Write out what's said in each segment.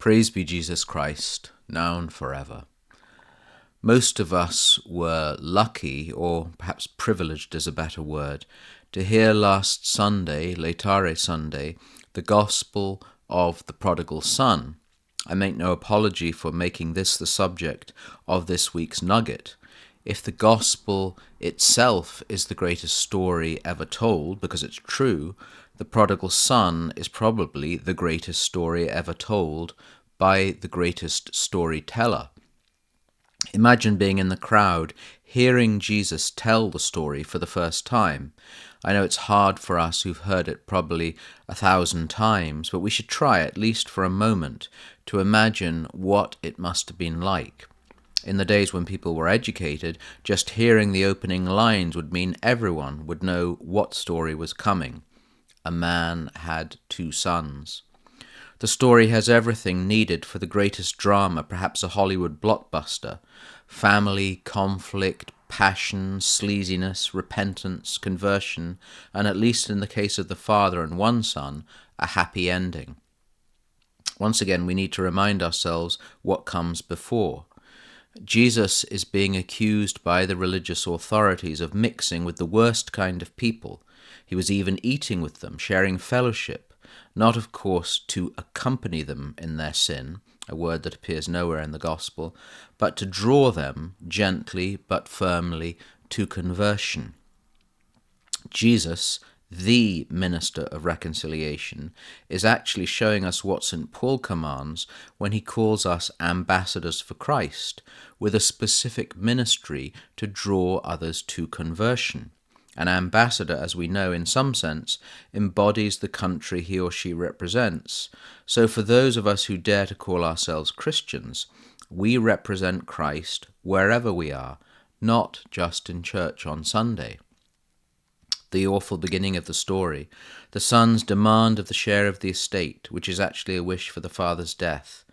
Praise be Jesus Christ, now and forever. Most of us were lucky, or perhaps privileged is a better word, to hear last Sunday, Laetare Sunday, the gospel of the Prodigal Son. I make no apology for making this the subject of this week's Nugget. If the gospel itself is the greatest story ever told, because it's true, the Prodigal Son is probably the greatest story ever told by the greatest storyteller. Imagine being in the crowd, hearing Jesus tell the story for the first time. I know it's hard for us who've heard it probably 1,000 times, but we should try, at least for a moment, to imagine what it must have been like. In the days when people were educated, just hearing the opening lines would mean everyone would know what story was coming. A man had 2 sons. The story has everything needed for the greatest drama, perhaps a Hollywood blockbuster. Family, conflict, passion, sleaziness, repentance, conversion, and at least in the case of the father and 1 son, a happy ending. Once again, we need to remind ourselves what comes before. Jesus is being accused by the religious authorities of mixing with the worst kind of people. He was even eating with them, sharing fellowship, not of course to accompany them in their sin, a word that appears nowhere in the gospel, but to draw them gently but firmly to conversion. Jesus, the minister of reconciliation, is actually showing us what St. Paul commands when he calls us ambassadors for Christ, with a specific ministry to draw others to conversion. An ambassador, as we know, in some sense, embodies the country he or she represents. So for those of us who dare to call ourselves Christians, we represent Christ wherever we are, not just in church on Sunday. The awful beginning of the story, the son's demand of the share of the estate, which is actually a wish for the father's death.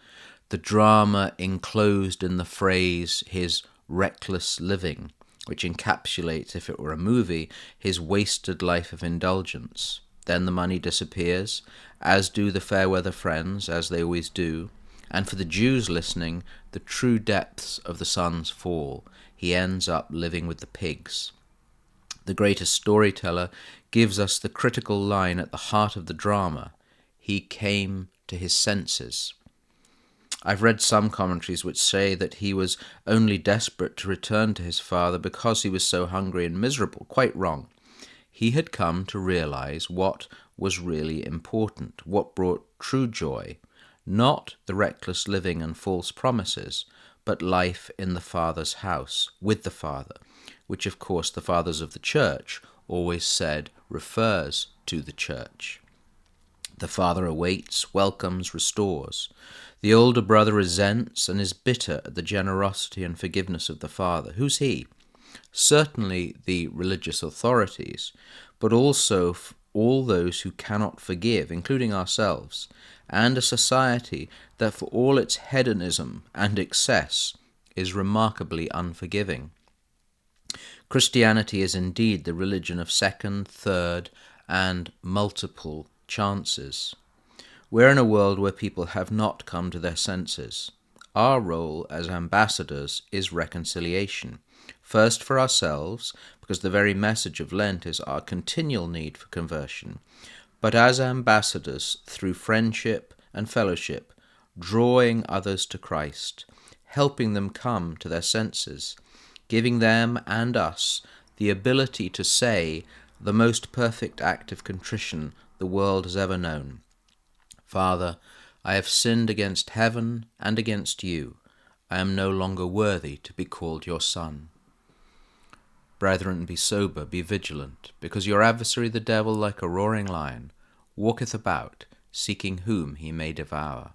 The drama enclosed in the phrase, his reckless living, which encapsulates, if it were a movie, his wasted life of indulgence. Then the money disappears, as do the fair weather friends, as they always do. And for the Jews listening, the true depths of the son's fall. He ends up living with the pigs. The greatest storyteller gives us the critical line at the heart of the drama. He came to his senses. I've read some commentaries which say that he was only desperate to return to his father because he was so hungry and miserable. Quite wrong. He had come to realize what was really important, what brought true joy, not the reckless living and false promises, but life in the Father's house, with the Father, which of course the fathers of the church always said refers to the church. The father awaits, welcomes, restores. The older brother resents and is bitter at the generosity and forgiveness of the father. Who's he? Certainly the religious authorities, but also all those who cannot forgive, including ourselves, and a society that for all its hedonism and excess is remarkably unforgiving. Christianity is indeed the religion of second, third, and multiple chances. We're in a world where people have not come to their senses. Our role as ambassadors is reconciliation. First for ourselves, because the very message of Lent is our continual need for conversion, but as ambassadors through friendship and fellowship, drawing others to Christ, helping them come to their senses, giving them and us the ability to say the most perfect act of contrition the world has ever known. Father, I have sinned against heaven and against you. I am no longer worthy to be called your son. Brethren, be sober, be vigilant, because your adversary the devil, like a roaring lion, walketh about, seeking whom he may devour.